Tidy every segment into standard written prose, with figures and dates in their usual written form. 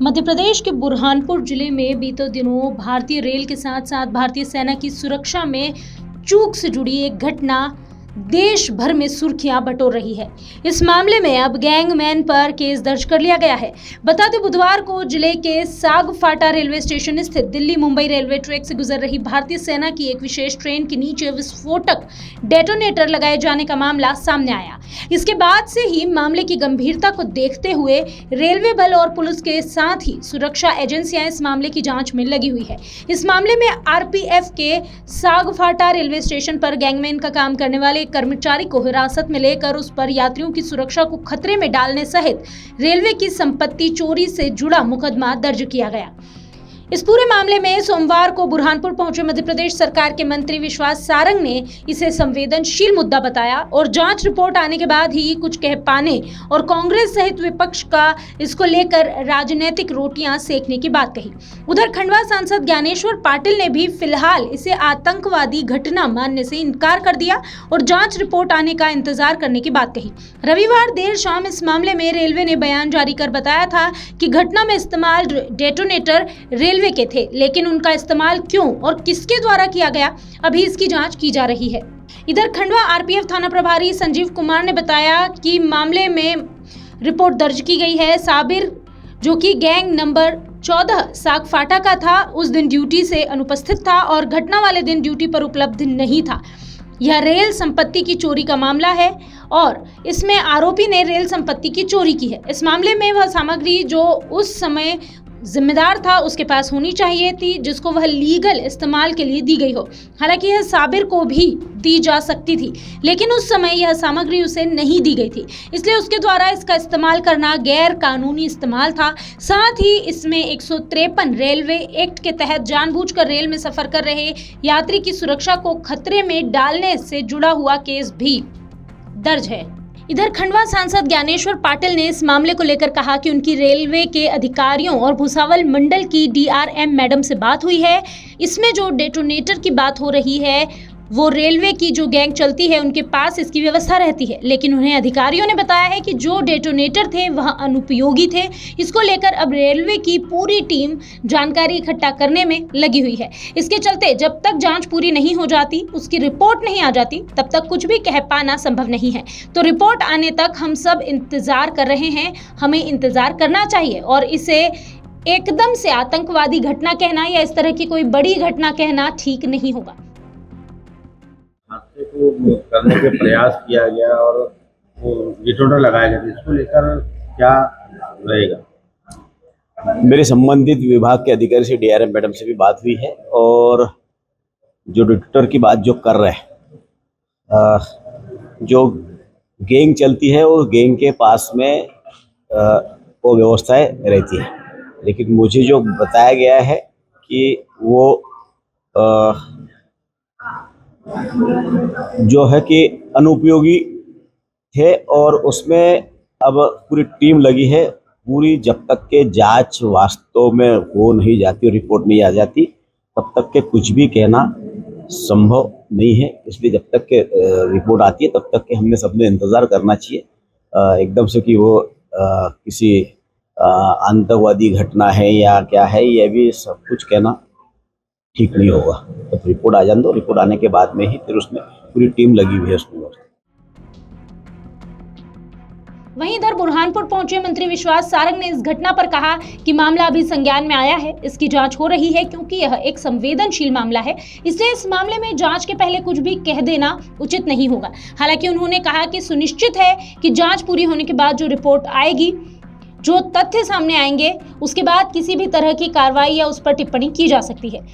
मध्य प्रदेश के बुरहानपुर जिले में बीते दिनों भारतीय रेल के साथ साथ भारतीय सेना की सुरक्षा में चूक से जुड़ी एक घटना देश भर में सुर्खियां बटोर रही है। इस मामले में अब गैंगमैन पर केस दर्ज कर लिया गया है। बता दें, बुधवार को जिले के सागफाटा रेलवे स्टेशन स्थित दिल्ली मुंबई रेलवे ट्रैक से गुजर रही भारतीय सेना की एक विशेष ट्रेन के नीचे विस्फोटक डेटोनेटर लगाए जाने का मामला सामने आया। इसके बाद से ही मामले की गंभीरता को देखते हुए रेलवे बल और पुलिस के साथ ही सुरक्षा एजेंसियां इस मामले की जांच में लगी हुई है। इस मामले में आरपीएफ के सागफाटा रेलवे स्टेशन पर गैंगमैन का काम करने वाले कर्मचारी को हिरासत में लेकर उस पर यात्रियों की सुरक्षा को खतरे में डालने सहित रेलवे की संपत्ति चोरी से जुड़ा मुकदमा दर्ज किया गया। इस पूरे मामले में सोमवार को बुरहानपुर पहुंचे मध्य प्रदेश सरकार के मंत्री विश्वास सारंग ने इसे संवेदनशील मुद्दा बताया और जांच रिपोर्ट आने के बाद ही कुछ कह पाने और कांग्रेस सहित विपक्ष का इसको लेकर राजनीतिक रोटियां सेकने की बात कही। उधर खंडवा सांसद ज्ञानेश्वर पाटिल ने भी फिलहाल इसे आतंकवादी घटना मानने से इनकार कर दिया और जांच रिपोर्ट आने का इंतजार करने की बात कही। रविवार देर शाम इस मामले में रेलवे ने बयान जारी कर बताया था कि घटना में इस्तेमाल डेटोनेटर रेलवे के थे, लेकिन उनका इस्तेमाल क्यों और किसके द्वारा किया गया, अभी इसकी जांच की जा रही है। इधर खंडवा आरपीएफ थाना प्रभारी संजीव कुमार ने बताया कि मामले में रिपोर्ट दर्ज की गई है। साबिर, जो कि गैंग नंबर 14 सागफाटा का था, उस दिन ड्यूटी से अनुपस्थित था और घटना वाले दिन ड्यूटी पर उपलब्ध नहीं था। यह रेल संपत्ति की चोरी का मामला है और इसमें आरोपी ने रेल संपत्ति की चोरी की है। इस मामले में वह सामग्री जो उस समय जिम्मेदार था उसके पास होनी चाहिए थी, जिसको वह लीगल इस्तेमाल के लिए दी गई हो। हालांकि यह साबिर को भी दी जा सकती थी, लेकिन उस समय यह सामग्री उसे नहीं दी गई थी, इसलिए उसके द्वारा इसका इस्तेमाल करना गैर कानूनी इस्तेमाल था। साथ ही इसमें 153 रेलवे एक्ट के तहत जानबूझकर रेल में सफर कर रहे यात्री की सुरक्षा को खतरे में डालने से जुड़ा हुआ केस भी दर्ज है। इधर खंडवा सांसद ज्ञानेश्वर पाटिल ने इस मामले को लेकर कहा कि उनकी रेलवे के अधिकारियों और भुसावल मंडल की डीआरएम मैडम से बात हुई है। इसमें जो डेटोनेटर की बात हो रही है वो रेलवे की जो गैंग चलती है उनके पास इसकी व्यवस्था रहती है, लेकिन उन्हें अधिकारियों ने बताया है कि जो डेटोनेटर थे वह अनुपयोगी थे। इसको लेकर अब रेलवे की पूरी टीम जानकारी इकट्ठा करने में लगी हुई है। इसके चलते जब तक जांच पूरी नहीं हो जाती, उसकी रिपोर्ट नहीं आ जाती, तब तक कुछ भी कह पाना संभव नहीं है। तो रिपोर्ट आने तक हम सब इंतजार कर रहे हैं, हमें इंतजार करना चाहिए और इसे एकदम से आतंकवादी घटना कहना या इस तरह की कोई बड़ी घटना कहना ठीक नहीं होगा। हादसे को करने के प्रयास किया गया और वो डिटोनेटर लगाया गया, इसको लेकर क्या रहेगा? मेरे संबंधित विभाग के अधिकारी से डीआरएम मैडम से भी बात हुई है और जो डिटोनेटर की बात जो कर रहे हैं, जो गैंग चलती है वो गैंग के पास में वो व्यवस्थाएं रहती है, लेकिन मुझे जो बताया गया है कि वो जो है कि अनुपयोगी थे और उसमें अब पूरी टीम लगी है। पूरी जब तक के जांच वास्तव में हो नहीं जाती, रिपोर्ट नहीं आ जाती, तब तक के कुछ भी कहना संभव नहीं है। इसलिए जब तक के रिपोर्ट आती है तब तक के हमने सबने इंतज़ार करना चाहिए। एकदम से कि वो किसी आतंकवादी घटना है या क्या है, यह भी सब कुछ कहना ठीक नहीं होगा। तो रिपोर्ट आ जाने दो, रिपोर्ट आने के बाद में ही फिर उसमें पूरी टीम लगी हुई है उसमें। वहीं इधर बुरहानपुर पहुंचे मंत्री विश्वास सारंग ने इस घटना पर कहा कि मामला अभी संज्ञान में आया है, इसकी जांच हो रही है क्योंकि यह एक संवेदनशील मामला है, इसलिए इस मामले में जांच के पहले कुछ भी कह देना उचित नहीं होगा। हालांकि उन्होंने कहा कि सुनिश्चित है कि जांच पूरी होने के बाद जो रिपोर्ट आएगी, जो तथ्य सामने आएंगे, उसके बाद किसी भी तरह की कार्रवाई या उस पर टिप्पणी की जा सकती है।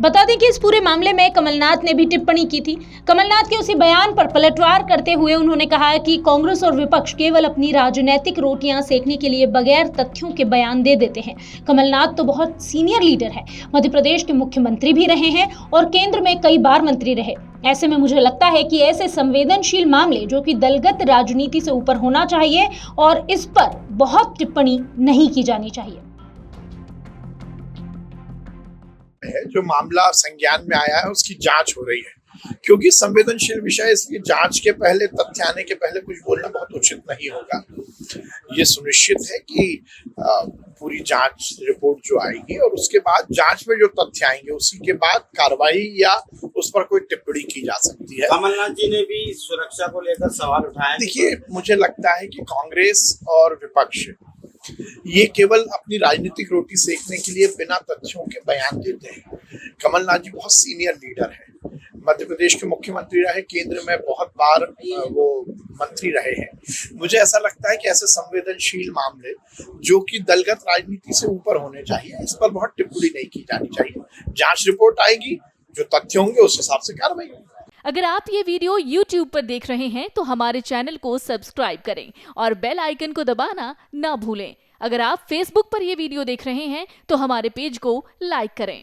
बता दें कि इस पूरे मामले में कमलनाथ ने भी टिप्पणी की थी। कमलनाथ के उसी बयान पर पलटवार करते हुए उन्होंने कहा कि कांग्रेस और विपक्ष केवल अपनी राजनीतिक रोटियां सेकने के लिए बगैर तथ्यों के बयान दे देते हैं। कमलनाथ तो बहुत सीनियर लीडर है, मध्य प्रदेश के मुख्यमंत्री भी रहे हैं और केंद्र में कई बार मंत्री रहे। ऐसे में मुझे लगता है कि ऐसे संवेदनशील मामले जो कि दलगत राजनीति से ऊपर होना चाहिए और इस पर बहुत टिप्पणी नहीं की जानी चाहिए। है जो मामला संज्ञान में आया है उसकी जांच हो रही है, क्योंकि संवेदनशील विषय, इसलिए जांच के पहले, तथ्य आने के पहले कुछ बोलना बहुत उचित नहीं होगा। ये सुनिश्चित है कि पूरी जांच रिपोर्ट जो आएगी और उसके बाद जांच में जो तथ्य आएंगे उसी के बाद कार्रवाई या उस पर कोई टिप्पणी की जा सकती है। कमलनाथ जी ने भी सुरक्षा को लेकर सवाल उठाए। देखिए, मुझे लगता है कि कांग्रेस और विपक्ष ये केवल अपनी राजनीतिक रोटी सेकने के लिए बिना तथ्यों के बयान देते हैं। कमलनाथ जी बहुत सीनियर लीडर हैं, मध्य प्रदेश के मुख्यमंत्री रहे, केंद्र में बहुत बार वो मंत्री रहे हैं। मुझे ऐसा लगता है कि ऐसे संवेदनशील मामले जो कि दलगत राजनीति से ऊपर होने चाहिए, इस पर बहुत टिप्पणी नहीं की जानी चाहिए। जांच रिपोर्ट आएगी, जो तथ्य होंगे उस हिसाब से कार्रवाई होगी। अगर आप ये वीडियो YouTube पर देख रहे हैं तो हमारे चैनल को सब्सक्राइब करें और बेल आइकन को दबाना ना भूलें। अगर आप Facebook पर ये वीडियो देख रहे हैं तो हमारे पेज को लाइक करें।